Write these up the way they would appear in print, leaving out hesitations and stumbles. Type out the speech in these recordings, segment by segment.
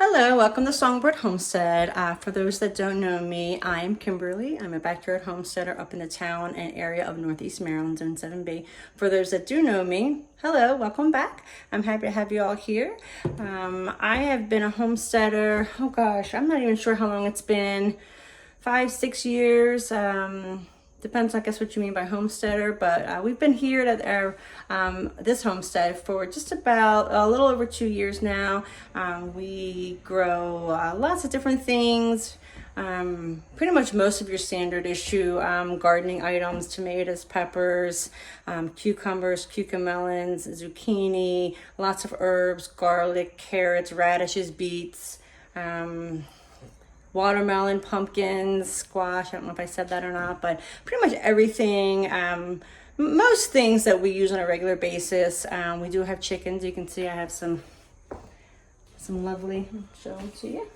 Hello, welcome to Songbird Homestead. For those that don't know me, I am Kimberly. I'm a backyard homesteader up in the town and area of Northeast Maryland, Zone 7B. For those that do know me, hello, welcome back. I'm happy to have you all here. I have been a homesteader, oh gosh, I'm not even sure how long it's been, 5-6 years. Depends, I guess, what you mean by homesteader, but we've been here at our this homestead for just about a little over 2 years now. We grow lots of different things, pretty much most of your standard issue gardening items: tomatoes, peppers, cucumbers, cucamelons, zucchini, lots of herbs, garlic, carrots, radishes, beets, watermelon, pumpkins, squash. I don't know if I said that or not, but pretty much everything, most things that we use on a regular basis. We do have chickens. You can see I have some lovely, show them to you.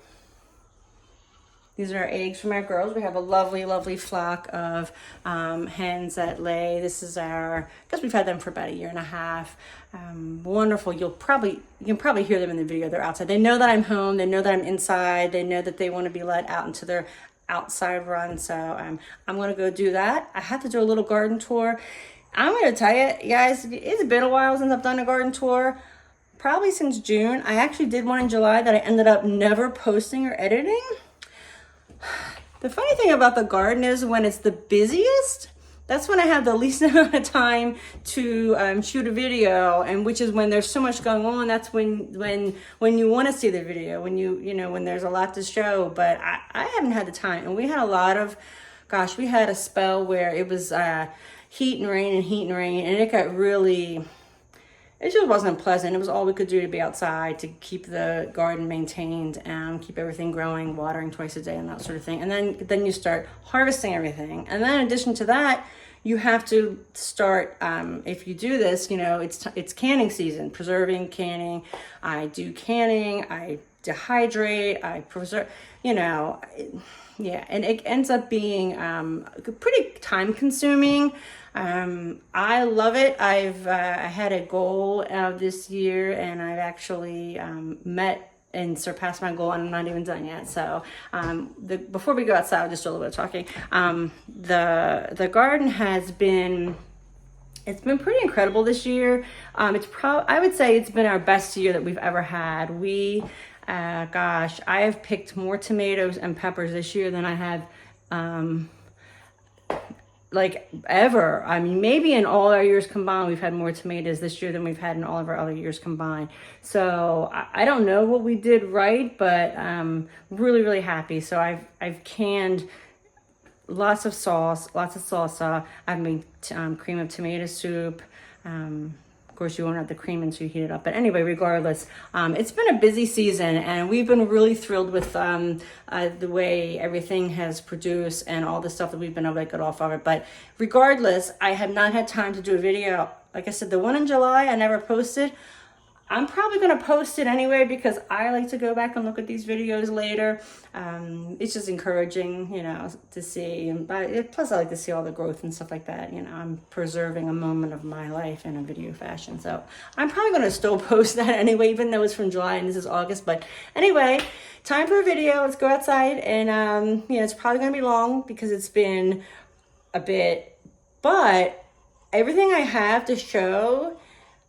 These are our eggs from our girls. We have a lovely flock of hens that lay. This is our, because we've had them for about 1.5 years. Wonderful. You can probably hear them in the video. They're outside. They know that I'm home. They know that I'm inside. They know that they want to be let out into their outside run. So I'm going to go do that. I have to do a little garden tour. I'm going to tell you guys, it's been a while since I've done a garden tour. Probably since June. I actually did one in July that I ended up never posting or editing. The funny thing about the garden is when it's the busiest, that's when I have the least amount of time to shoot a video, and which is when there's so much going on. That's when you want to see the video, when there's a lot to show. But I haven't had the time, and we had a lot of, gosh, we had a spell where it was heat and rain, and it got really, it just wasn't pleasant. It was all we could do to be outside to keep the garden maintained and keep everything growing, watering twice a day and that sort of thing. And then you start harvesting everything. And then in addition to that, you have to start, if you do this, it's canning season, preserving, canning. I do canning, I dehydrate, I preserve, yeah, and it ends up being pretty time consuming. I love it. I had a goal this year, and I've actually met and surpassed my goal, and I'm not even done yet. So before we go outside, I'll just do a little bit of talking. The garden has been, it's been pretty incredible this year. I would say it's been our best year that we've ever had. Gosh, I have picked more tomatoes and peppers this year than I have like ever. I mean, maybe in all our years combined, we've had more tomatoes this year than we've had in all of our other years combined. So I don't know what we did right, but really happy. So I've canned lots of sauce, lots of salsa. I've made cream of tomato soup. Of course, you won't have the cream until you heat it up. But anyway, regardless, it's been a busy season, and we've been really thrilled with the way everything has produced and all the stuff that we've been able to get off of it. But regardless, I have not had time to do a video. Like I said, the one in July, I never posted. I'm probably going to post it anyway because I like to go back and look at these videos later. It's just encouraging, to see. But plus, I like to see all the growth and stuff like that. I'm preserving a moment of my life in a video fashion. So I'm probably going to still post that anyway, even though it's from July and this is August. But anyway, time for a video. Let's go outside. And, it's probably going to be long because it's been a bit. But everything I have to show,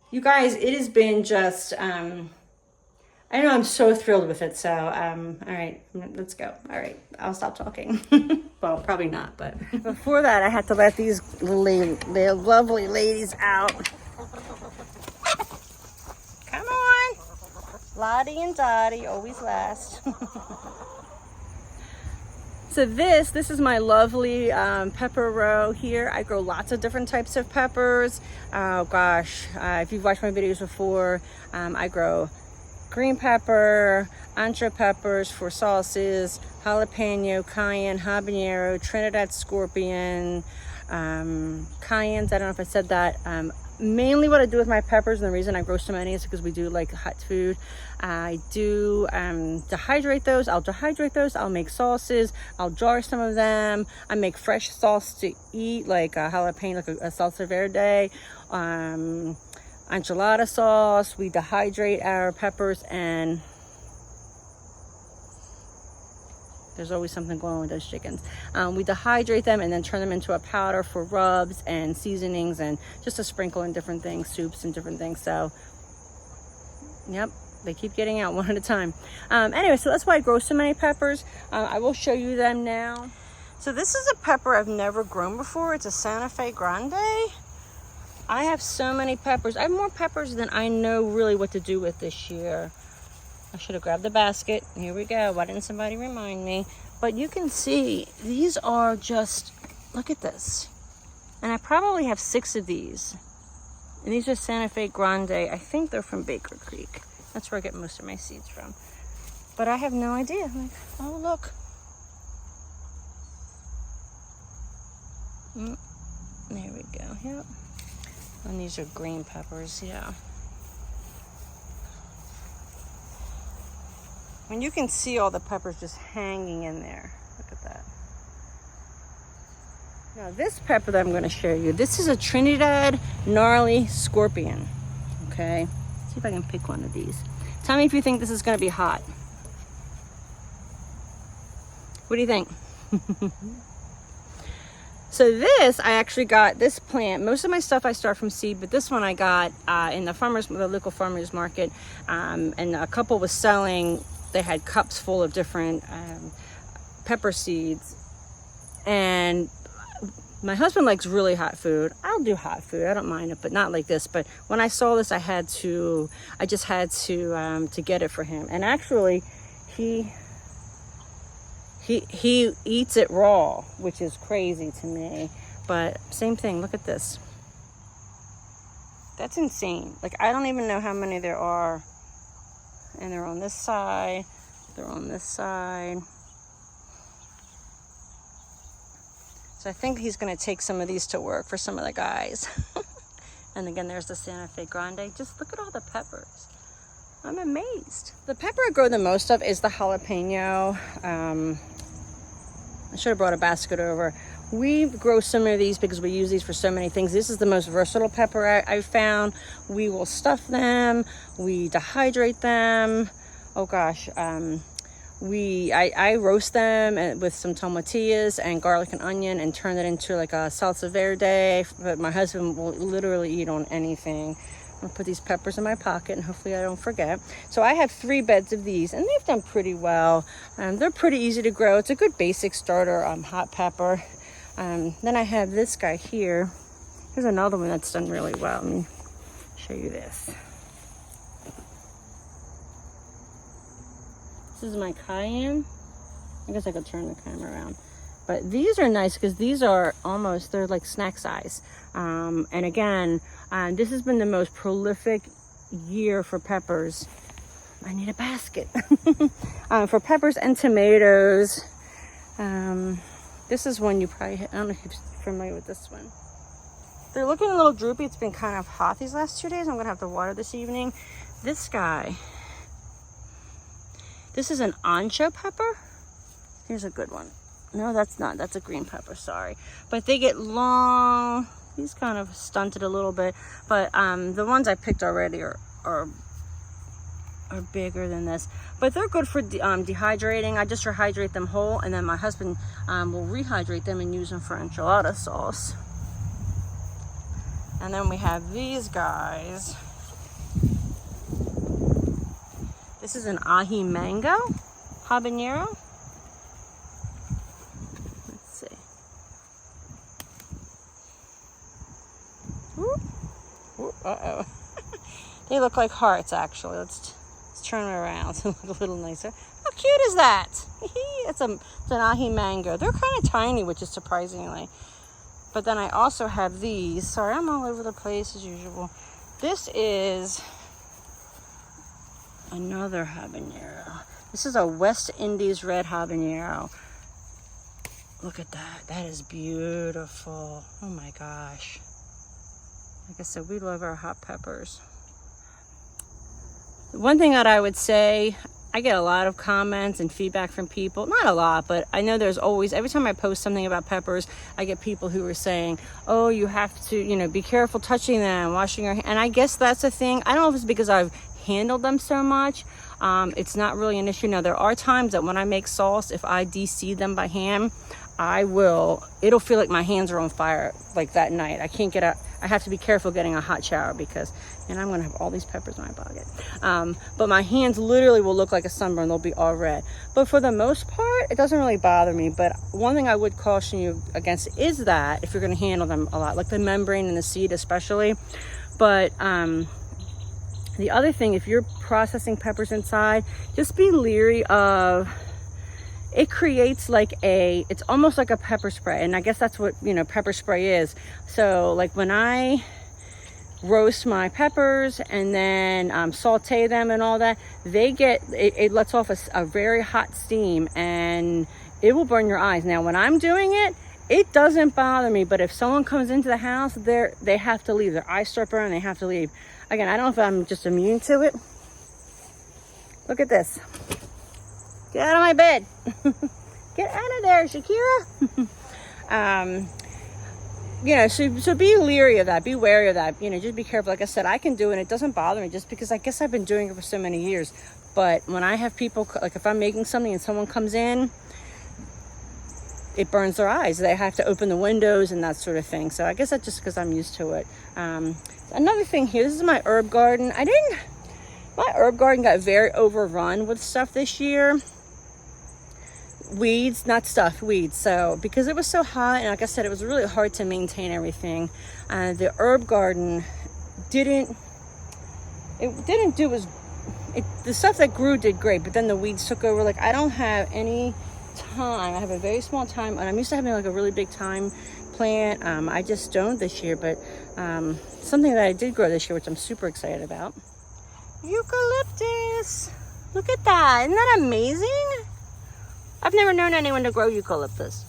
you guys, it has been just, I know, I'm so thrilled with it. So, all right, let's go. All right, I'll stop talking. Well, probably not, but before that, I had to let these lovely ladies out. Come on. Lottie and Dottie always last. So this is my lovely pepper row here. I grow lots of different types of peppers. Oh gosh, if you've watched my videos before, I grow green pepper, ancho peppers for sauces, jalapeno, cayenne, habanero, Trinidad scorpion, cayennes. I don't know if I said that. Mainly what I do with my peppers, and the reason I grow so many is because we do like hot food. I do dehydrate those. I'll dehydrate those. I'll make sauces. I'll jar some of them. I make fresh sauce to eat, like a jalapeno, like a salsa verde, enchilada sauce. We dehydrate our peppers and There's always something going on with those chickens. We dehydrate them and then turn them into a powder for rubs and seasonings and just to sprinkle in different things, soups and different things. So, yep, they keep getting out one at a time. Anyway, so that's why I grow so many peppers. I will show you them now. So this is a pepper I've never grown before. It's a Santa Fe Grande. I have so many peppers. I have more peppers than I know really what to do with this year. I should have grabbed the basket. Here we go. Why didn't somebody remind me? But you can see, these are just, look at this. And I probably have 6 of these. And these are Santa Fe Grande. I think they're from Baker Creek. That's where I get most of my seeds from. But I have no idea. I'm like, oh, look. There we go. Yep. And these are green peppers. Yeah. And you can see all the peppers just hanging in there. Look at that. Now this pepper that I'm going to show you, this is a Trinidad Gnarly Scorpion. Okay. Let's see if I can pick one of these. Tell me if you think this is going to be hot. What do you think? So this, I actually got this plant. Most of my stuff I start from seed, but this one I got in the local farmers market. And a couple was selling, they had cups full of different pepper seeds. And my husband likes really hot food. I'll do hot food, I don't mind it, but not like this. But when I saw this, I just had to get it for him. And actually, he eats it raw, which is crazy to me. But same thing, look at this. That's insane. Like, I don't even know how many there are. And they're on this side, they're on this side. So I think he's gonna take some of these to work for some of the guys. And again, there's the Santa Fe Grande. Just look at all the peppers. I'm amazed. The pepper I grow the most of is the jalapeno. I should have brought a basket over. We grow so many of these because we use these for so many things. This is the most versatile pepper I've found. We will stuff them. We dehydrate them. Oh gosh. I roast them with some tomatillas and garlic and onion and turn it into like a salsa verde. But my husband will literally eat on anything. I'll put these peppers in my pocket and hopefully I don't forget. So I have 3 beds of these and they've done pretty well. They're pretty easy to grow. It's a good basic starter hot pepper. Then I have this guy here. Here's another one that's done really well. Let me show you this. This is my cayenne. I guess I could turn the camera around. But these are nice because these are they're like snack size. And again, this has been the most prolific year for peppers. I need a basket. For peppers and tomatoes. This is one you probably, I don't know if you're familiar with this one. They're looking a little droopy. It's been kind of hot these last 2 days. I'm gonna have to water this evening. This guy, this is an ancho pepper. Here's a good one. No, that's not. That's a green pepper, sorry. But they get long. He's kind of stunted a little bit. But the ones I picked already are bigger than this. But they're good for dehydrating. I just rehydrate them whole. And then my husband will rehydrate them and use them for enchilada sauce. And then we have these guys. This is an ají mango habanero. Uh-oh. They look like hearts, actually. Let's turn them around to look a little nicer. How cute is that? It's an ají mango. They're kind of tiny, which is surprisingly. But then I also have these. Sorry, I'm all over the place as usual. This is another habanero. This is a West Indies red habanero. Look at that. That is beautiful. Oh my gosh. Like I said, we love our hot peppers. One thing that I would say, I get a lot of comments and feedback from people. Not a lot, but I know there's always, every time I post something about peppers, I get people who are saying, oh, you have to, be careful touching them, washing your hands. And I guess that's a thing. I don't know if it's because I've handled them so much. it's not really an issue. Now, there are times that when I make sauce, if I de-seed them by hand, it'll feel like my hands are on fire like that night. I can't get out. I have to be careful getting a hot shower because, and I'm going to have all these peppers in my pocket. But my hands literally will look like a sunburn. They'll be all red. But for the most part, it doesn't really bother me. But one thing I would caution you against is that if you're going to handle them a lot, like the membrane and the seed especially. But the other thing, if you're processing peppers inside, just be leery of, it creates like it's almost like a pepper spray. And I guess that's what, pepper spray is. So like when I roast my peppers and then saute them and all that, it lets off a very hot steam and it will burn your eyes. Now, when I'm doing it, it doesn't bother me, but if someone comes into the house, they have to leave. Their eyes start burning, they have to leave. Again, I don't know if I'm just immune to it. Look at this. Get out of my bed. Get out of there, Shakira. So be leery of that. Be wary of that. Just be careful. Like I said, I can do it and it doesn't bother me just because I guess I've been doing it for so many years. But when I have people, like if I'm making something and someone comes in, it burns their eyes. They have to open the windows and that sort of thing. So I guess that's just because I'm used to it. Another thing here, this is my herb garden. My herb garden got very overrun with stuff this year. Weeds. So because it was so hot, and like I said, it was really hard to maintain everything. The herb garden the stuff that grew did great, but then the weeds took over. Like I don't have any time. I have a very small time, and I'm used to having like a really big time plant. I just don't this year, but something that I did grow this year, which I'm super excited about. Eucalyptus. Look at that. Isn't that amazing? I've never known anyone to grow eucalyptus.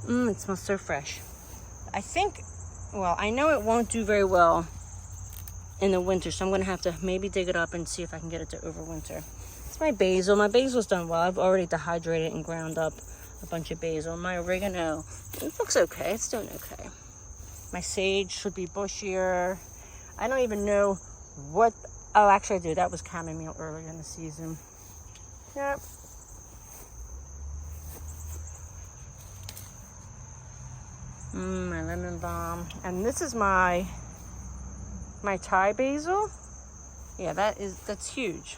It smells so fresh. I know it won't do very well in the winter, so I'm going to have to maybe dig it up and see if I can get it to overwinter. It's my basil. My basil's done well. I've already dehydrated and ground up a bunch of basil. My oregano, it looks okay. It's doing okay. My sage should be bushier. I don't even know what... Oh, actually I do. That was chamomile earlier in the season. Yep. My lemon balm. And this is my Thai basil. Yeah, that's huge.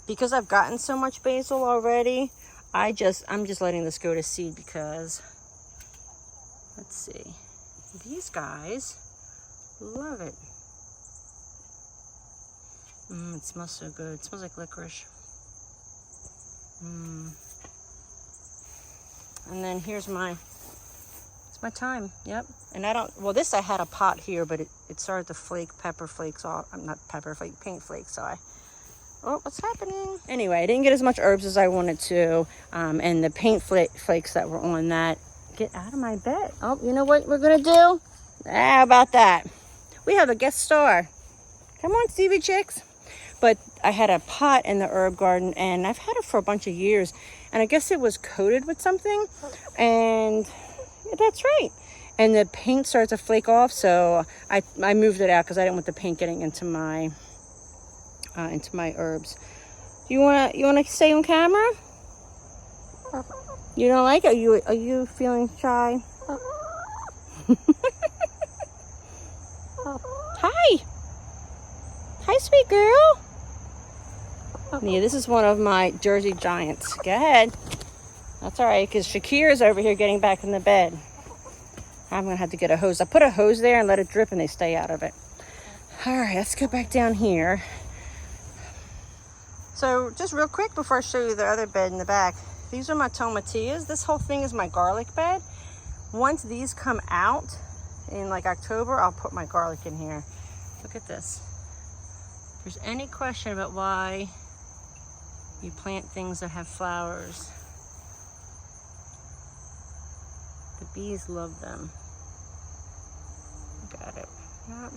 Because I've gotten so much basil already, I'm just letting this go to seed because, let's see, these guys love it. It smells so good. It smells like licorice. And then here's my thyme. Yep. And I had a pot here, but it started to flake pepper flakes off. Not pepper flake, paint flakes. So what's happening? Anyway, I didn't get as much herbs as I wanted to. And the paint flakes that were on that. Get out of my bed. Oh, you know what we're going to do? How about that? We have a guest star. Come on, Stevie Chicks. But I had a pot in the herb garden, and I've had it for a bunch of years. And I guess it was coated with something. And that's right. And the paint started to flake off, so I moved it out because I didn't want the paint getting into my herbs. You wanna stay on camera? You don't like it? Are you feeling shy? Hi, sweet girl. Yeah, this is one of my Jersey Giants. Go ahead. That's all right, because Shakira's over here getting back in the bed. I'm going to have to get a hose. I put a hose there and let it drip and they stay out of it. All right, let's go back down here. So just real quick before I show you the other bed in the back, these are my tomatillas. This whole thing is my garlic bed. Once these come out in like October, I'll put my garlic in here. Look at this. If there's any question about why you plant things that have flowers, the bees love them. Got it. Yep.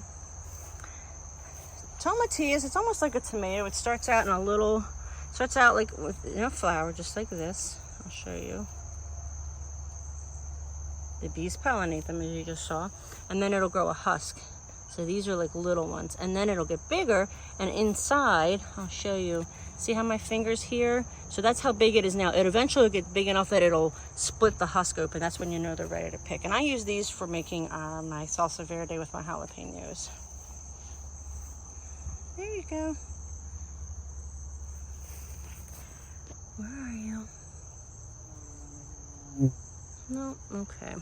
Tomatillas, it's almost like a tomato. It starts out like with a flower, just like this. I'll show you. The bees pollinate them, as you just saw, and then it'll grow a husk. So these are like little ones, and then it'll get bigger, and inside, I'll show you. See how my finger's here? So that's how big it is now. It eventually will get big enough that it'll split the husk open. That's when you know they're ready to pick. And I use these for making my salsa verde with my jalapenos. There you go. Where are you? No, okay.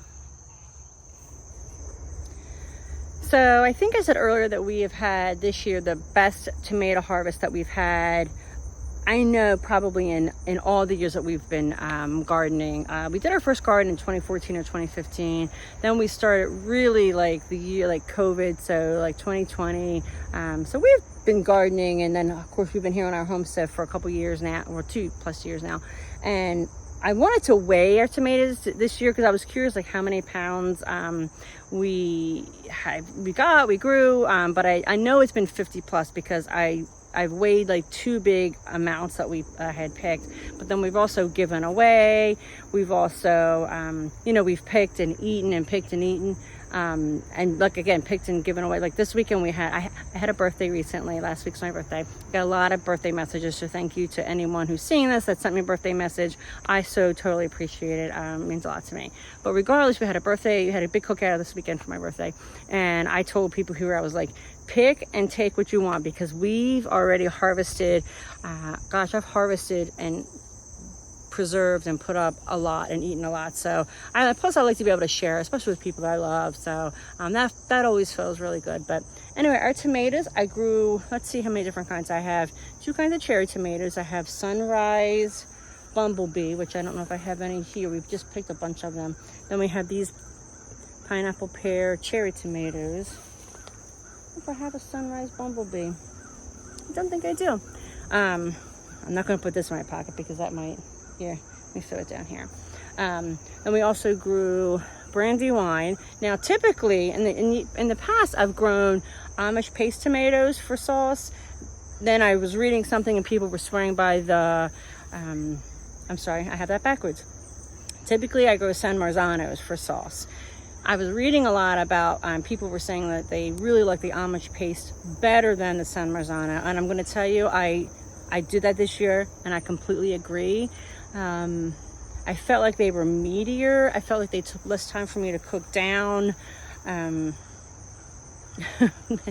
So I think I said earlier that we have had this year the best tomato harvest that we've had, I know, probably in all the years that we've been gardening. We did our first garden in 2014 or 2015. Then we started really like the year like COVID, so like 2020. So we've been gardening, and then of course we've been here on our homestead for a couple years now, or 2+ years now. And I wanted to weigh our tomatoes this year because I was curious like how many pounds we grew, but I know it's been 50+ because I've weighed like 2 big amounts that we had picked, but then we've also given away. We've also, we've picked and eaten and picked and eaten. And like, again, picked and given away. Like this weekend I had a birthday recently. Last week's my birthday. Got a lot of birthday messages, so thank you to anyone who's seeing this that sent me a birthday message. I so totally appreciate it. It means a lot to me. But regardless, we had a big cookout this weekend for my birthday. And I told people who were, I was like, pick and take what you want, because we've already harvested, I've harvested and preserved and put up a lot and eaten a lot. So plus I like to be able to share, especially with people that I love. So that always feels really good. But anyway, our tomatoes, I grew, let's see how many different kinds I have. 2 kinds of cherry tomatoes. I have Sunrise Bumblebee, which I don't know if I have any here. We've just picked a bunch of them. Then we have these pineapple pear cherry tomatoes. If I have a Sunrise Bumblebee, I don't think I do. I'm not going to put this in my pocket because that might, here, let me throw it down here. And we also grew Brandywine. Now, typically in the past, I've grown Amish paste tomatoes for sauce. Then I was reading something and people were swearing by the, I'm sorry, I have that backwards. Typically, I grow San Marzanos for sauce. I was reading a lot about people were saying that they really like the Amish paste better than the San Marzano, and I'm going to tell you, I did that this year, and I completely agree. I felt like they were meatier. I felt like they took less time for me to cook down. The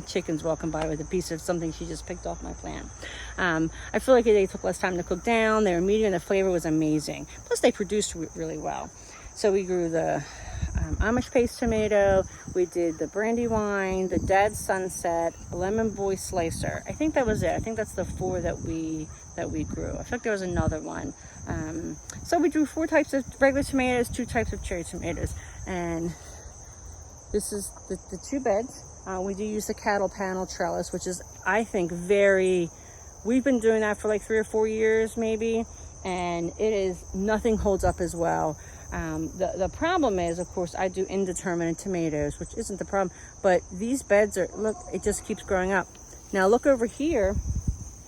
chicken's walking by with a piece of something she just picked off my plant. I feel like they took less time to cook down. They were meatier, and the flavor was amazing. Plus, they produced really well. So we grew the Amish paste tomato, we did the Brandywine, the Dead Sunset, Lemon Boy Slicer. I think that was it. I think that's the 4 that we grew. I feel like there was another one. So we grew 4 types of regular tomatoes, 2 types of cherry tomatoes, and this is the 2 beds. We do use the cattle panel trellis, which is, I think, we've been doing that for like 3 or 4 years maybe, and nothing holds up as well. The problem is, of course, I do indeterminate tomatoes, which isn't the problem, but these beds look, it just keeps growing up. Now look over here.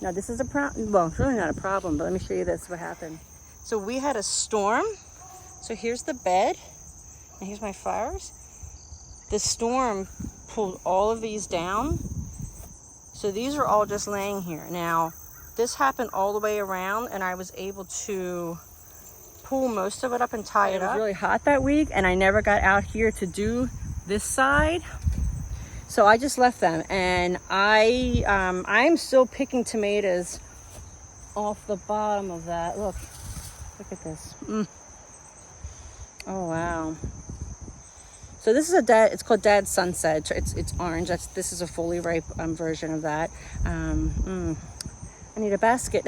Now this is a problem. Well, it's really not a problem, but let me show you this, what happened. So we had a storm. So here's the bed, and here's my flowers. The storm pulled all of these down. So these are all just laying here. Now, this happened all the way around, and I was able to pull most of it up and tie it up. It was really hot that week, and I never got out here to do this side, so I just left them. And I'm still picking tomatoes off the bottom of that. Look at this. Oh wow. So this is it's called Dead Sunset. It's orange. This is a fully ripe version of that. I need a basket.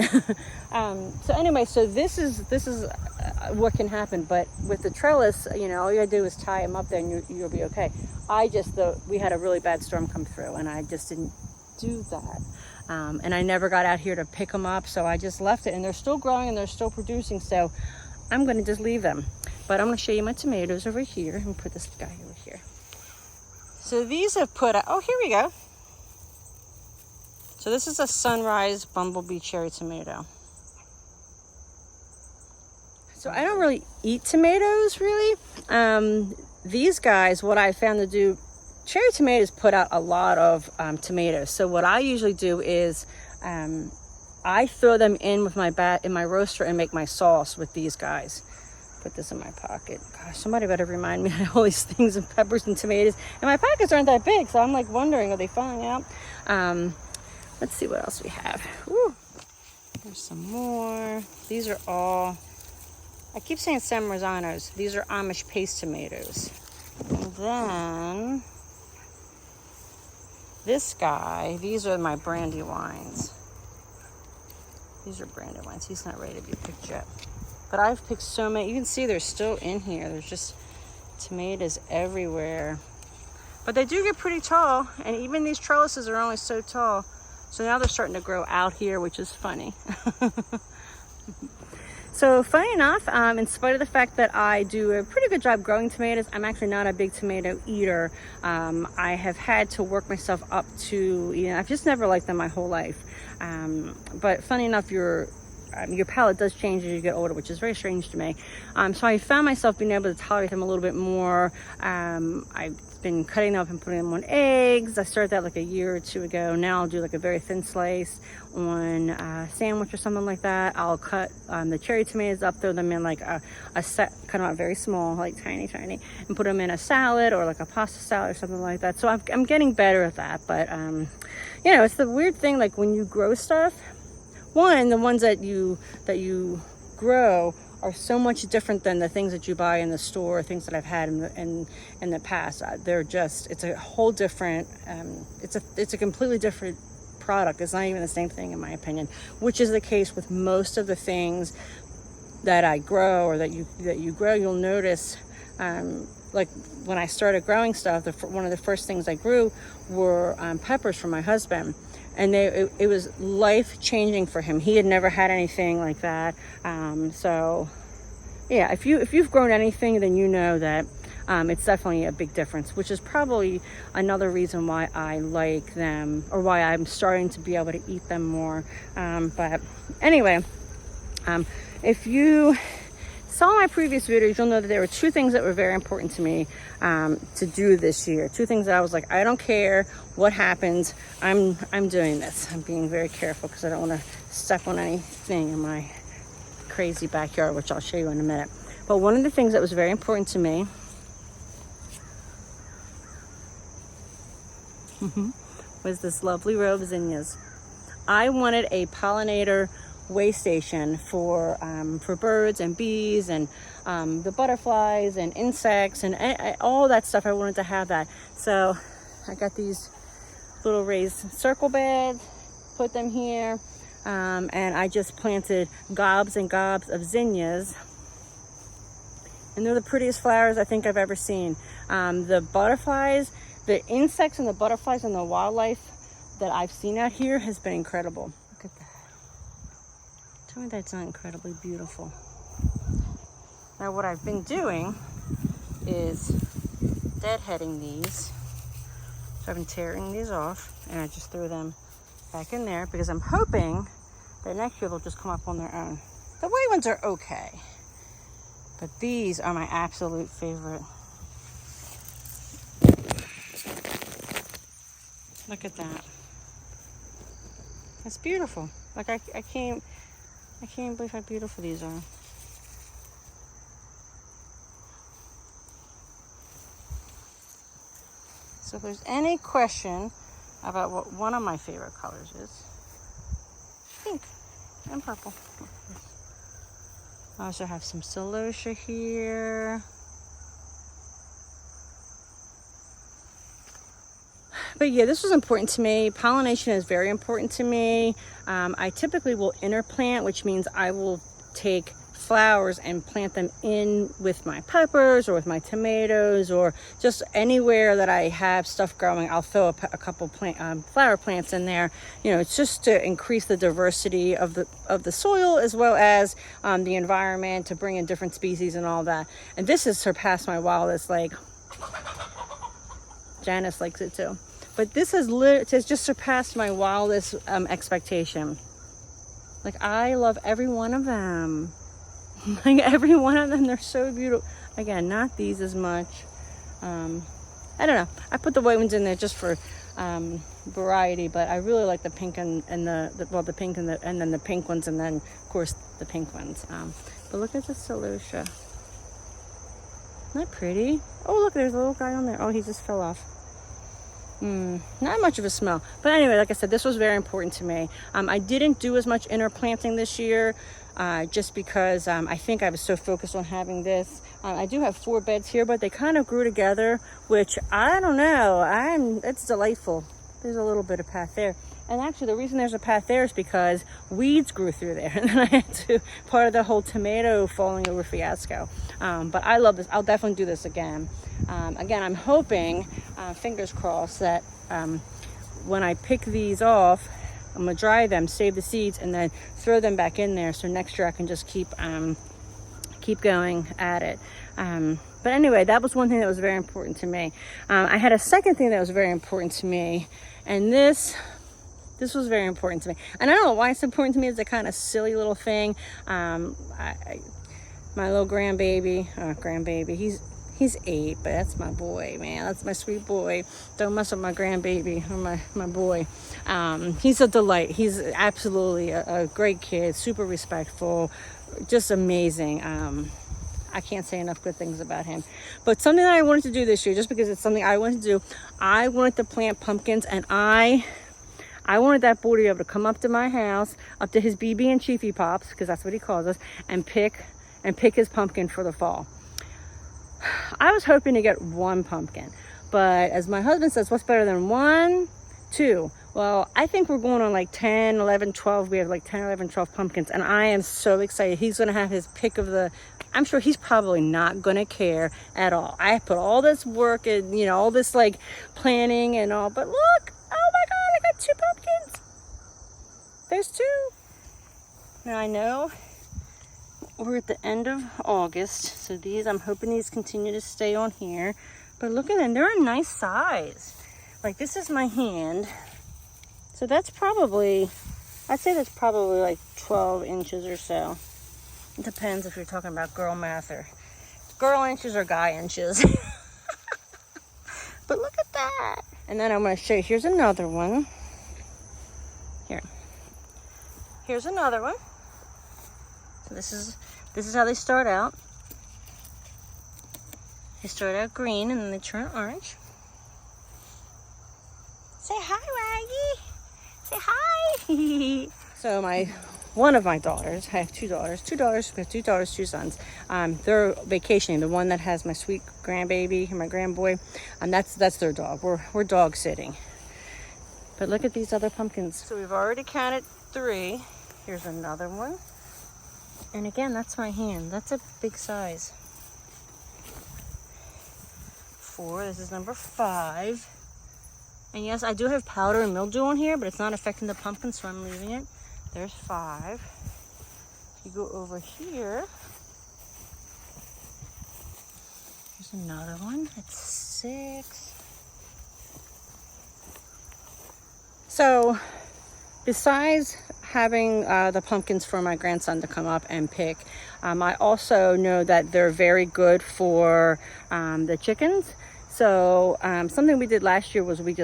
So anyway, so this is what can happen. But with the trellis, all you gotta do is tie them up there, and you'll be okay. We had a really bad storm come through, and I just didn't do that. And I never got out here to pick them up, so I just left it. And they're still growing and they're still producing, so I'm gonna just leave them. But I'm gonna show you my tomatoes over here, and put this guy over here. So these have put out, oh, here we go. So this is a Sunrise Bumblebee cherry tomato. So I don't really eat tomatoes, really. These guys, what I found to do cherry tomatoes put out a lot of tomatoes. So what I usually do is I throw them in with my roaster and make my sauce with these guys. Put this in my pocket. Gosh, somebody better remind me of all these things and peppers and tomatoes. And my pockets aren't that big, so I'm like wondering, are they falling out? Let's see what else we have. Woo. There's some more. These are all, I keep saying San Marzanos. These are Amish paste tomatoes. And then this guy, these are my Brandywines. These are Brandywines. He's not ready to be picked yet. But I've picked so many. You can see they're still in here. There's just tomatoes everywhere. But they do get pretty tall. And even these trellises are only so tall. So now they're starting to grow out here, which is funny. So funny enough, in spite of the fact that I do a pretty good job growing tomatoes, I'm actually not a big tomato eater. I have had to work myself up to, I've just never liked them my whole life. But funny enough, your palate does change as you get older, which is very strange to me. So I found myself being able to tolerate them a little bit more. I've been cutting them up and putting them on eggs. I started that like a year or two ago. Now I'll do like a very thin slice on a sandwich or something like that. I'll cut the cherry tomatoes up, throw them in like a set, cut them out very small, like tiny, and put them in a salad or like a pasta salad or something like that. So I'm getting better at that. But it's the weird thing, like when you grow stuff, the ones that you grow are so much different than the things that you buy in the store, things that I've had in the past. They're just, it's a whole different, it's a completely different product. It's not even the same thing in my opinion, which is the case with most of the things that I grow or that you grow. You'll notice, like when I started growing stuff, one of the first things I grew were peppers for my husband. And it was life-changing for him. He had never had anything like that. So, yeah, if you've grown anything, then you know that it's definitely a big difference, which is probably another reason why I like them, or why I'm starting to be able to eat them more. But anyway, if you saw my previous videos, you'll know that there were two things that were very important to me to do this year. Two things that I was like, I don't care what happens, I'm doing this. I'm being very careful because I don't want to step on anything in my crazy backyard, which I'll show you in a minute. But one of the things that was very important to me was this lovely row of zinnias. I wanted a pollinator way station for birds and bees and the butterflies and insects and all that stuff. I wanted to have that. So I got these little raised circle beds, put them here, and I just planted gobs and gobs of zinnias. And they're the prettiest flowers I think I've ever seen. The butterflies, the insects and the butterflies and the wildlife that I've seen out here has been incredible. Look at that. Tell me that's not incredibly beautiful. Now what I've been doing is deadheading these. So I've been tearing these off and I just threw them back in there because I'm hoping that next year they'll just come up on their own. The white ones are okay, but these are my absolute favorite. Look at that. It's beautiful. Like I can't believe how beautiful these are. So if there's any question about what one of my favorite colors is, pink and purple. I also have some celosia here. But yeah, this was important to me. Pollination is very important to me. I typically will interplant, which means I will take flowers and plant them in with my peppers or with my tomatoes or just anywhere that I have stuff growing. I'll throw a couple flower plants in there. You know, it's just to increase the diversity of the soil as well as the environment, to bring in different species and all that. And this has surpassed my wildest, like Janice likes it too. But this has just surpassed my wildest expectation. Like, I love every one of them. Like, every one of them, they're so beautiful. Again, not these as much. I don't know. I put the white ones in there just for variety, but I really like the pink and the pink and then the pink ones, and then of course the pink ones. But look at the celosia. Isn't that pretty? Oh, look, there's a little guy on there. Oh, he just fell off. Not much of a smell. But anyway, like I said, this was very important to me. I didn't do as much inner planting this year, just because I think I was so focused on having this. I do have 4 beds here, but they kind of grew together, which I don't know. It's delightful. There's a little bit of path there. And actually, the reason there's a path there is because weeds grew through there. And then I had to, part of the whole tomato falling over fiasco. But I love this. I'll definitely do this again. Again, I'm hoping, fingers crossed, that when I pick these off, I'm going to dry them, save the seeds, and then throw them back in there. So next year I can just keep going at it. But anyway, that was one thing that was very important to me. I had a second thing that was very important to me. And this was very important to me. And I don't know why it's important to me. It's a kind of silly little thing. My little grandbaby, he's 8, but that's my boy, man. That's my sweet boy. Don't mess with my grandbaby or my boy. He's a delight. He's absolutely a great kid, super respectful, just amazing. I can't say enough good things about him. But something that I wanted to do this year, just because it's something I wanted to do, I wanted to plant pumpkins, and I wanted that boy to be able to come up to my house, up to his BB and Chiefy Pops, because that's what he calls us, and pick his pumpkin for the fall. I was hoping to get 1 pumpkin, but as my husband says, what's better than 1? 2. Well, I think we're going on like 10, 11, 12. We have like 10, 11, 12 pumpkins, and I am so excited. He's going to have his pick of the... I'm sure he's probably not going to care at all. I put all this work and, all this like planning and all, but look, oh my God, I got 2 pumpkins. There's 2. Now I know we're at the end of August, so I'm hoping these continue to stay on here, but look at them. They're a nice size. Like, this is my hand. So that's probably, I'd say that's probably like 12 inches or so. It depends if you're talking about girl math or girl inches or guy inches. But look at that. And then I'm going to show you, here's another one. Here's another one. So this is how they start out. They start out green and then they turn orange. Say hi, Raggy. Say hi. So one of my daughters, I have 2 daughters, 2 sons. They're vacationing. The one that has my sweet grandbaby and my grandboy, and that's their dog. We're dog sitting. But look at these other pumpkins. So we've already counted 3. Here's another one. And again, that's my hand. That's a big size. 4. This is number 5. And yes, I do have powder and mildew on here, but it's not affecting the pumpkin, so I'm leaving it. There's 5. You go over here. Here's another one. It's 6. So, besides having the pumpkins for my grandson to come up and pick, I also know that they're very good for the chickens. So something we did last year was we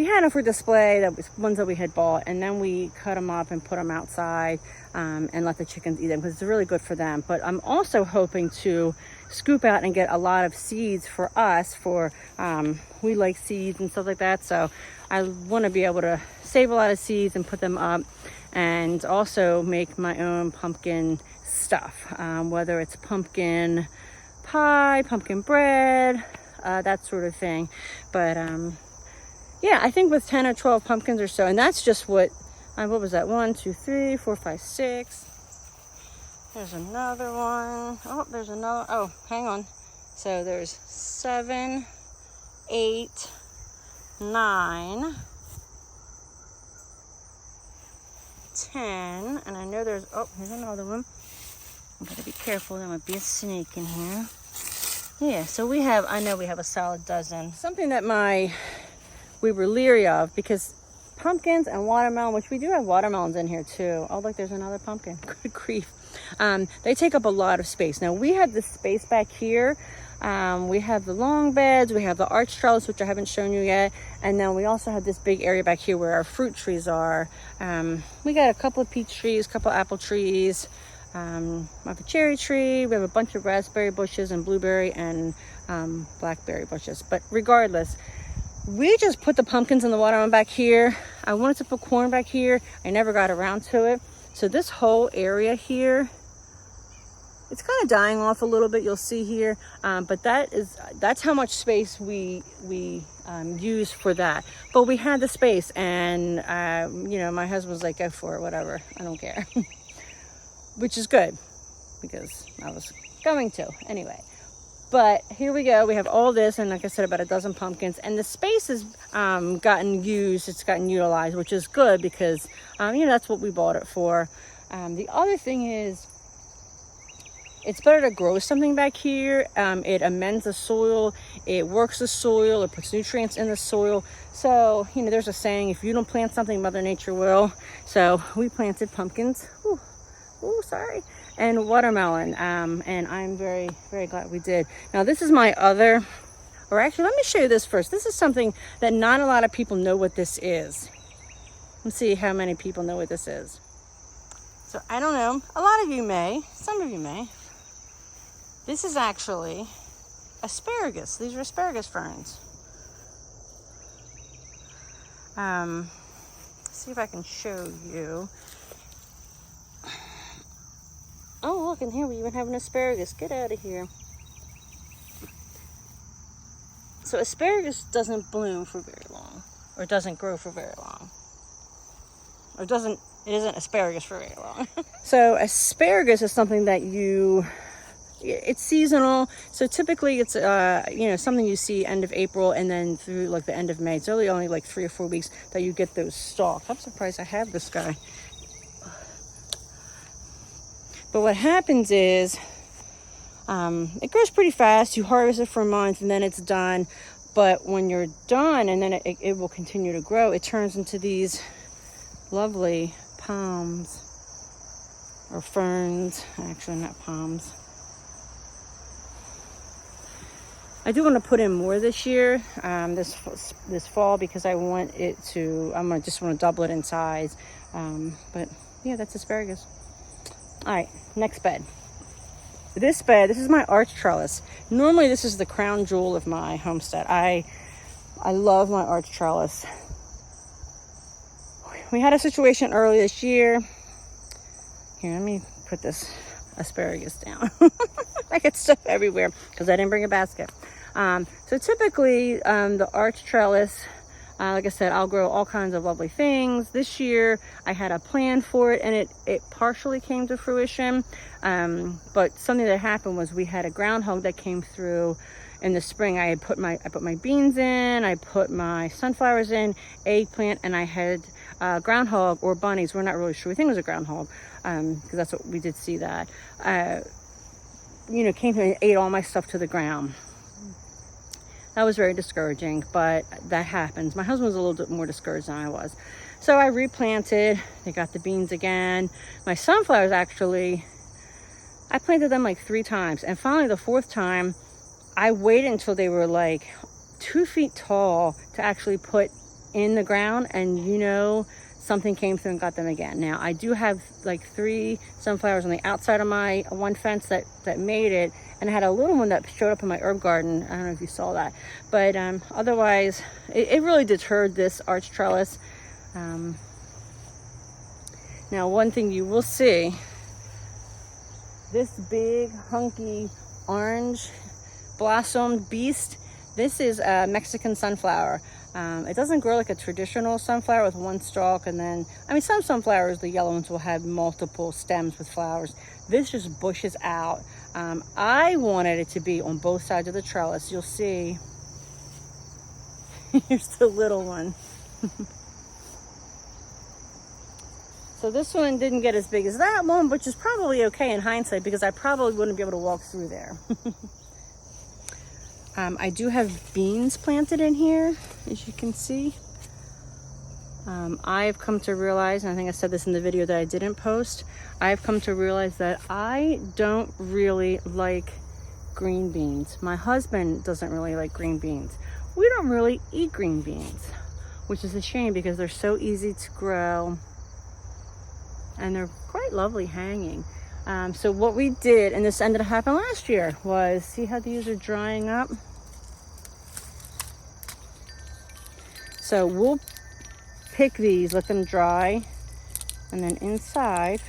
had them for display, that was ones that we had bought, and then we cut them up and put them outside and let the chickens eat them, because it's really good for them. But I'm also hoping to scoop out and get a lot of seeds for us, we like seeds and stuff like that, so I want to be able to save a lot of seeds and put them up, and also make my own pumpkin stuff, whether it's pumpkin pie, pumpkin bread, that sort of thing. But yeah, I think with 10 or 12 pumpkins or so, and that's just what was that? 1, 2, 3, 4, 5, 6. There's another one. Oh, there's another. Oh, hang on. So there's 7, 8, 9, 10, and I know there's, here's another one. I gotta be careful, there might be a snake in here. Yeah, so I know we have a solid dozen. Something that we were leery of, because pumpkins and watermelon, which we do have watermelons in here too. Oh, look, there's another pumpkin. Good grief. They take up a lot of space. Now, we have this space back here, We have the long beds, we have the arch trellis, which I haven't shown you yet, and then we also have this big area back here where our fruit trees are. We got a couple of peach trees, a couple of apple trees, we have a cherry tree, we have a bunch of raspberry bushes and blueberry and blackberry bushes. But regardless, we just put the pumpkins in the water back here. I wanted to put corn back here, I never got around to it. So this whole area here, it's kind of dying off a little bit, you'll see here, but that's how much space we use for that. But we had the space, and you know, my husband was like, go for it, whatever, I don't care. Which is good, because I was going to anyway. But here we go, we have all this, and like I said, about a dozen pumpkins, and the space has gotten used, it's gotten utilized, which is good, because you know, that's what we bought it for. The other thing is, it's better to grow something back here. It amends the soil, it works the soil, it puts nutrients in the soil. So, you know, there's a saying, if you don't plant something, Mother Nature will. So we planted pumpkins, sorry, and watermelon, and I'm very, very glad we did. Now this is my other, or actually, let me show you this first. This is something that not a lot of people know what this is. Let's see how many people know what this is. So I don't know, a lot of you may, some of you may. This is actually asparagus. These are asparagus ferns. See if I can show you. Oh, look, in here we even have an asparagus. Get out of here. So asparagus doesn't bloom for very long, or doesn't grow for very long. Or it isn't asparagus for very long. So asparagus is something that it's seasonal, so typically it's you know, something you see end of April and then through like the end of May. It's really only like 3 or 4 weeks that you get those stalks. I'm surprised I have this guy. But what happens is it grows pretty fast. You harvest it for a month and then it's done. But when you're done, and then it will continue to grow, it turns into these lovely palms, or ferns, actually not palms. I do want to put in more this year, this fall, because I want it to, just want to double it in size. But yeah, that's asparagus. All right, next bed. This is my arch trellis. Normally this is the crown jewel of my homestead. I love my arch trellis. We had a situation early this year. Here, let me put this asparagus down. I get stuff everywhere because I didn't bring a basket. So typically the arch trellis, like I said, I'll grow all kinds of lovely things. This year I had a plan for it, and it partially came to fruition. But something that happened was we had a groundhog that came through in the spring. I put my beans in, I put my sunflowers in, eggplant, and I had groundhog or bunnies. We're not really sure. We think it was a groundhog, because that's what we did see that. You know, came here and ate all my stuff to the ground. That was very discouraging, but that happens. My husband was a little bit more discouraged than I was. So I replanted. They got the beans again. My sunflowers, actually, I planted them like 3 times. And finally, the 4th time, I waited until they were like 2 feet tall to actually put in the ground. And you know, something came through and got them again. Now, I do have like 3 sunflowers on the outside of my one fence that made it. And I had a little one that showed up in my herb garden. I don't know if you saw that. But otherwise, it really deterred this arch trellis. Now, one thing you will see, this big, hunky, orange blossomed beast, this is a Mexican sunflower. It doesn't grow like a traditional sunflower with 1 stalk, and then, I mean, some sunflowers, the yellow ones, will have multiple stems with flowers. This just bushes out. I wanted it to be on both sides of the trellis. You'll see. Here's the little one. So this one didn't get as big as that one, which is probably okay in hindsight, because I probably wouldn't be able to walk through there. I do have beans planted in here, as you can see. I've come to realize, and I think I said this in the video that I didn't post, I've come to realize that I don't really like green beans. My husband doesn't really like green beans. We don't really eat green beans, which is a shame because they're so easy to grow and they're quite lovely hanging. So what we did, and this ended up happening last year, was see how these are drying up? So we'll pick these, let them dry, and then inside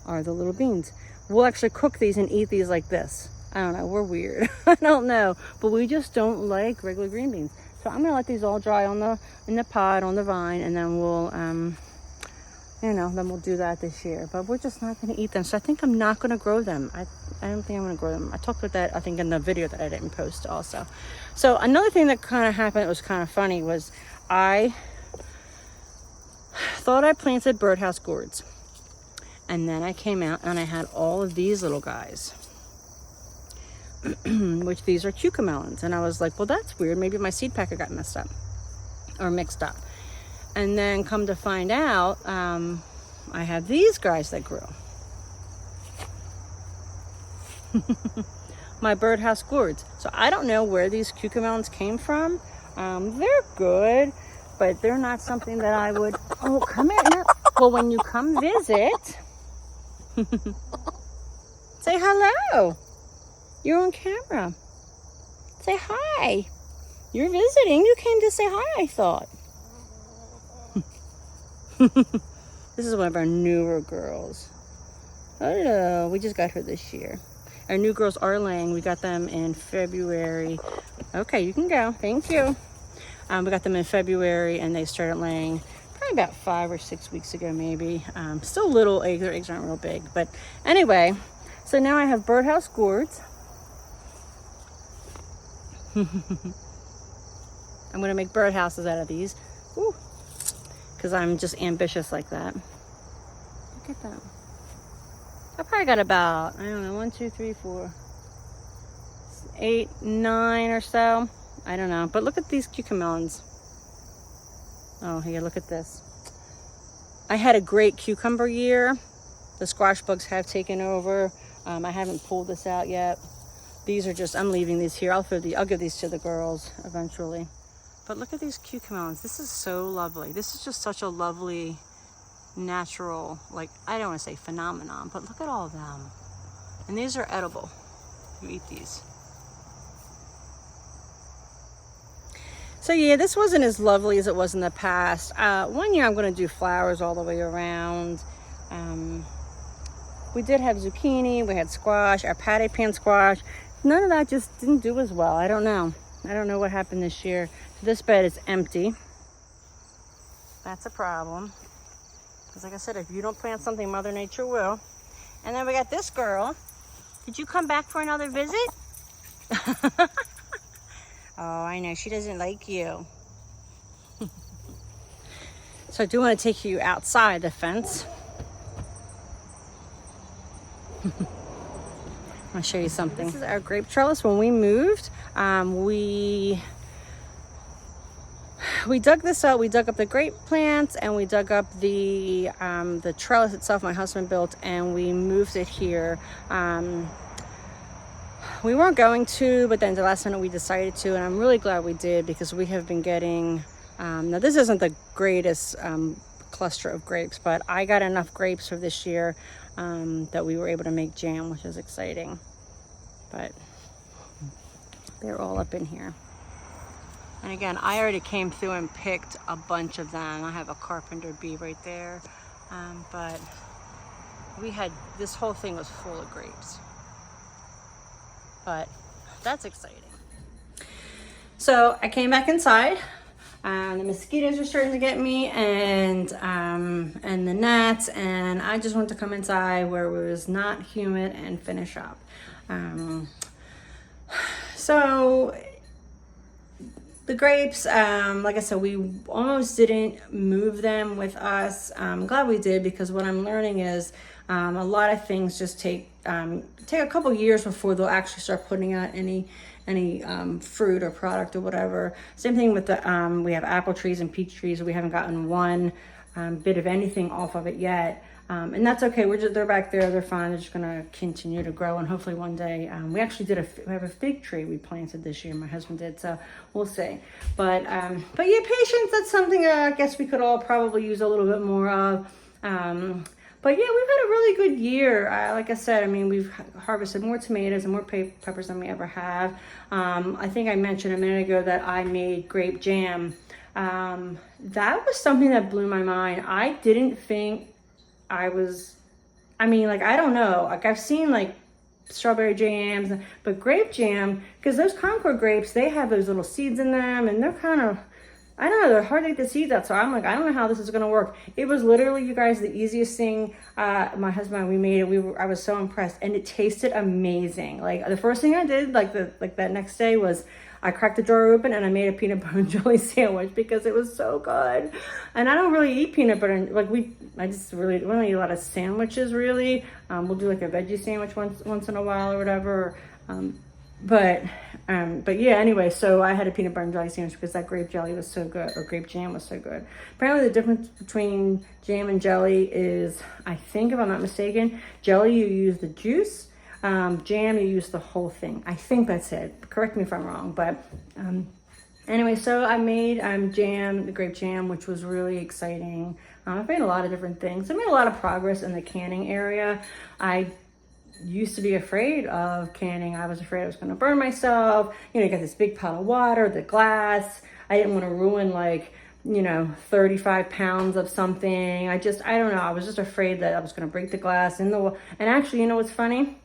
are the little beans. We'll actually cook these and eat these like this. I don't know, we're weird. I don't know, but we just don't like regular green beans. So I'm gonna let these all dry in the pot, on the vine, and then we'll, then we'll do that this year. But we're just not gonna eat them. So I think I'm not gonna grow them. I don't think I'm gonna grow them. I talked about that, I think, in the video that I didn't post also. So another thing that kind of happened that was kind of funny was I thought I planted birdhouse gourds. And then I came out and I had all of these little guys, which these are cucamelons. And I was like, well, that's weird. Maybe my seed packet got messed up or mixed up. And then come to find out, I have these guys that grew. My birdhouse gourds. So I don't know where these cucamelons came from. They're good, but they're not something that I would, oh, come here. No. Well, when you come visit, say hello. You're on camera. Say hi. You're visiting. You came to say hi, I thought. This is one of our newer girls. Hello. We just got her this year. Our new girls are laying. We got them in February. Okay, you can go. Thank you. We got them in February and they started laying probably about 5 or 6 weeks ago, maybe. Still little eggs. Their eggs aren't real big. But anyway, so now I have birdhouse gourds. I'm going to make birdhouses out of these. Because I'm just ambitious like that. Look at that. I probably got about, I don't know, 1, 2, 3, 4, 8, 9 or so. I don't know. But look at these cucamelons. Oh, here, look at this. I had a great cucumber year. The squash bugs have taken over. I haven't pulled this out yet. These are just, I'm leaving these here. I'll give these to the girls eventually. But look at these cucamelons. This is so lovely. This is just such a lovely, natural, like, I don't want to say phenomenon, but look at all of them. And these are edible. You eat these. So yeah, this wasn't as lovely as it was in the past. One year I'm going to do flowers all the way around. We did have zucchini, we had squash, our patty pan squash. None of that just didn't do as well. I don't know. I don't know what happened this year. This bed is empty. That's a problem. Because like I said, if you don't plant something, Mother Nature will. And then we got this girl. Did you come back for another visit? Oh, I know. She doesn't like you. So I do want to take you outside the fence. I'll show you something. This is our grape trellis. When we moved, we dug this up. We dug up the grape plants and we dug up the trellis itself my husband built, and we moved it here. We weren't going to, but then the last minute we decided to, and I'm really glad we did because we have been getting, now this isn't the greatest cluster of grapes, but I got enough grapes for this year that we were able to make jam, which is exciting. But they're all up in here. And again, I already came through and picked a bunch of them. I have a carpenter bee right there. But we had, this whole thing was full of grapes. But that's exciting. So I came back inside. The mosquitoes are starting to get me, and the gnats, and I just wanted to come inside where it was not humid and finish up. So the grapes, like I said, we almost didn't move them with us. I'm glad we did, because what I'm learning is a lot of things just take a couple years before they'll actually start putting out any fruit or product or whatever. Same thing with the we have apple trees and peach trees. We haven't gotten one bit of anything off of it yet. And that's okay. They're back there. They're fine. They're just gonna continue to grow, and hopefully one day we actually we have a fig tree we planted this year. My husband did, so we'll see. But yeah, patience. That's something I guess we could all probably use a little bit more of. But yeah, we've had a really good year. Like I said, I mean, we've harvested more tomatoes and more peppers than we ever have. I think I mentioned a minute ago that I made grape jam. That was something that blew my mind. I didn't think I don't know. Like I've seen like strawberry jams, but grape jam, because those Concord grapes, they have those little seeds in them, and they're kind of, I don't know, they're hard to get the seeds out. So I'm like, I don't know how this is going to work. It was literally, you guys, the easiest thing. My husband and we made it. I was so impressed, and it tasted amazing. Like the first thing I did, that next day was I cracked the jar open and I made a peanut butter and jelly sandwich because it was so good. And I don't really eat peanut butter. We don't eat a lot of sandwiches really. We'll do like a veggie sandwich once in a while or whatever. But yeah, anyway, so I had a peanut butter and jelly sandwich because that grape jelly was so good, or grape jam was so good. Apparently the difference between jam and jelly is, I think if I'm not mistaken, jelly you use the juice, jam you use the whole thing. I think that's it. Correct me if I'm wrong, but anyway, so I made the grape jam, which was really exciting. I've made a lot of different things. I made a lot of progress in the canning area. I used to be afraid of canning. I was afraid I was going to burn myself. You got this big pot of water, the glass. I didn't want to ruin 35 pounds of something. I don't know. I was just afraid that I was going to break the glass and actually, you know what's funny?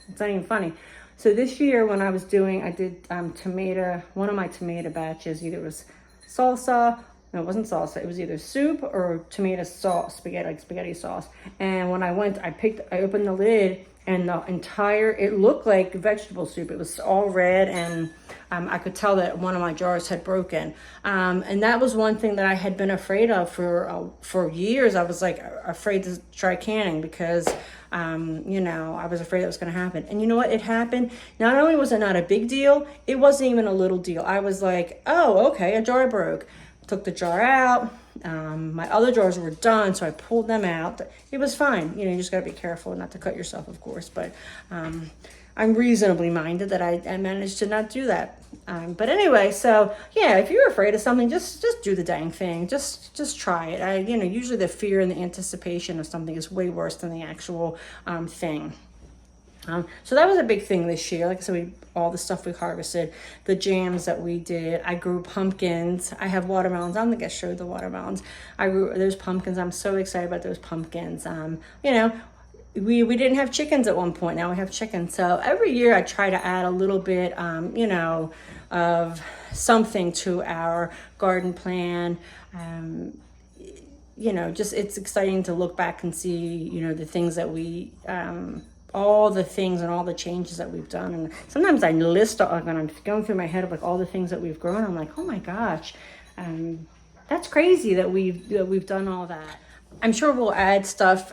It's not even funny. So this year when I did one of my tomato batches, either it was salsa. No, it wasn't salsa. It was either soup or tomato sauce, spaghetti sauce. And when I opened the lid, and it looked like vegetable soup. It was all red, and I could tell that one of my jars had broken. And that was one thing that I had been afraid of for years. I was afraid to try canning because, I was afraid that was going to happen. And you know what? It happened. Not only was it not a big deal, it wasn't even a little deal. I was like, oh, okay, a jar broke. Took the jar out. My other jars were done, so I pulled them out. It was fine. You just got to be careful not to cut yourself, of course. But I'm reasonably minded that I managed to not do that. But anyway, so yeah, if you're afraid of something, just do the dang thing. Just try it. Usually the fear and the anticipation of something is way worse than the actual thing. So that was a big thing this year. Like I said, all the stuff we harvested, the jams that we did. I grew pumpkins. I have watermelons. I'm gonna show the watermelons. I grew those pumpkins. I'm so excited about those pumpkins. We didn't have chickens at one point. Now we have chickens. So every year I try to add a little bit, of something to our garden plan. Just it's exciting to look back and see, the things that we all the things and all the changes that we've done. And sometimes I list, when I'm going through my head of all the things that we've grown, I'm like, oh my gosh, that's crazy that we've done all that. I'm sure we'll add stuff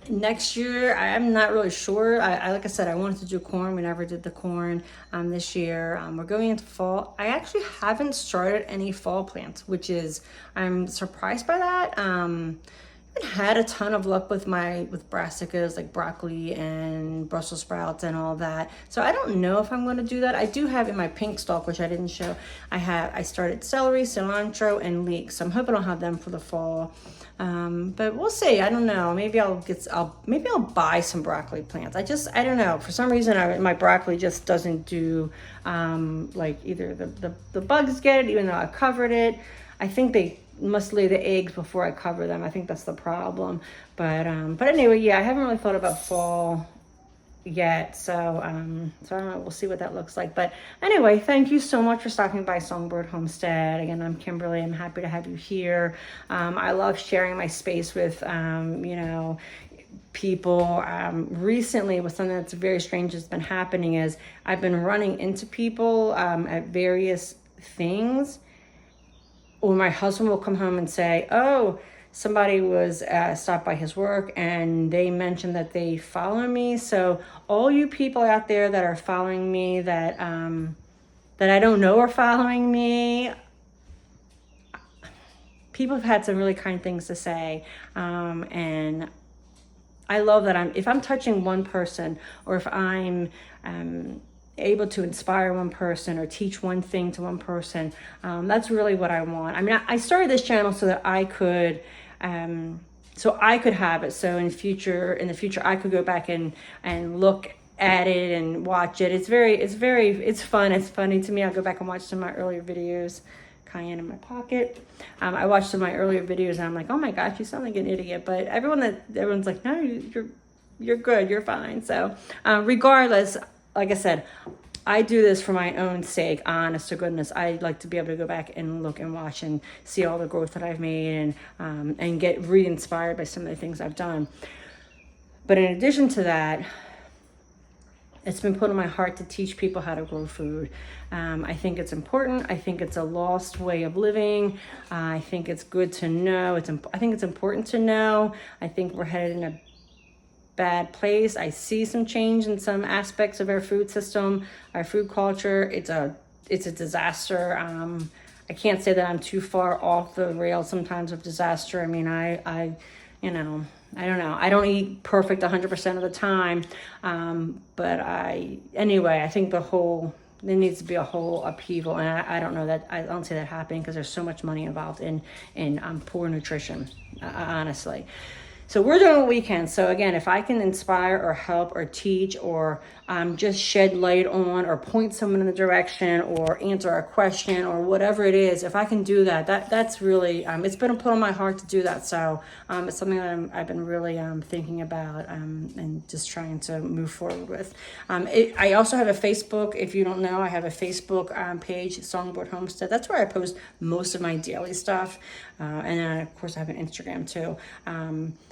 next year. I'm not really sure. Like I said, I wanted to do corn. We never did the corn this year. We're going into fall. I actually haven't started any fall plants, I'm surprised by that. I haven't had a ton of luck with brassicas like broccoli and Brussels sprouts and all that. So I don't know if I'm going to do that. I do have in my pink stalk, which I didn't show, I started celery, cilantro, and leeks. So I'm hoping I'll have them for the fall. But we'll see. I don't know. Maybe I'll buy some broccoli plants. I don't know. For some reason, my broccoli just doesn't do, either the bugs get it, even though I covered it. I think they must lay the eggs before I cover them. I think that's the problem. But anyway, yeah, I haven't really thought about fall yet. So I don't know. We'll see what that looks like. But anyway, thank you so much for stopping by Songbird Homestead. Again, I'm Kimberly. I'm happy to have you here. I love sharing my space with, people. Recently, with something that's very strange that's been happening is I've been running into people at various things. Or my husband will come home and say, oh, somebody was stopped by his work and they mentioned that they follow me. So all you people out there that are following me that I don't know are following me, people have had some really kind things to say. And I love that if I'm touching one person, or if I'm able to inspire one person or teach one thing to one person, that's really what I want. I mean, I started this channel so that I could have it. So in the future, I could go back and look at it and watch it. It's fun. It's funny to me. I'll go back and watch some of my earlier videos. Cayenne in my pocket. I watched some of my earlier videos and I'm like, oh my gosh, you sound like an idiot. But everyone's like, no, you're good, you're fine. So regardless, like I said, I do this for my own sake, honest to goodness. I like to be able to go back and look and watch and see all the growth that I've made, and get re-inspired by some of the things I've done. But in addition to that, it's been put on my heart to teach people how to grow food. I think it's important. I think it's a lost way of living. I think it's good to know. I think it's important to know. I think we're headed in a bad place. I see some change in some aspects of our food system, our food culture. It's a disaster. I can't say that I'm too far off the rails sometimes of disaster. I mean, I don't know. I don't eat perfect 100% of the time. But I think there needs to be a whole upheaval. And I don't know that, I don't see that happening because there's so much money involved in poor nutrition, honestly. So we're doing what we can. So again, if I can inspire or help or teach or just shed light on or point someone in the direction or answer a question or whatever it is, if I can do that's really, it's been put on my heart to do that. So it's something that I've been really thinking about and just trying to move forward with. I also have a Facebook. If you don't know, I have a Facebook page, Songbird Homestead. That's where I post most of my daily stuff. And then of course I have an Instagram too.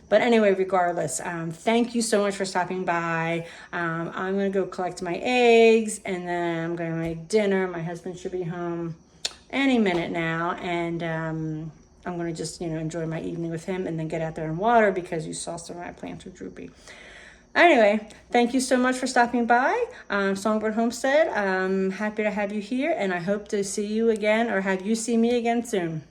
But anyway, regardless, thank you so much for stopping by. I'm going to go collect my eggs and then I'm going to make dinner. My husband should be home any minute now. And I'm going to just, enjoy my evening with him and then get out there and water because you saw some of my plants are droopy. Anyway, thank you so much for stopping by, Songbird Homestead. I'm happy to have you here and I hope to see you again or have you see me again soon.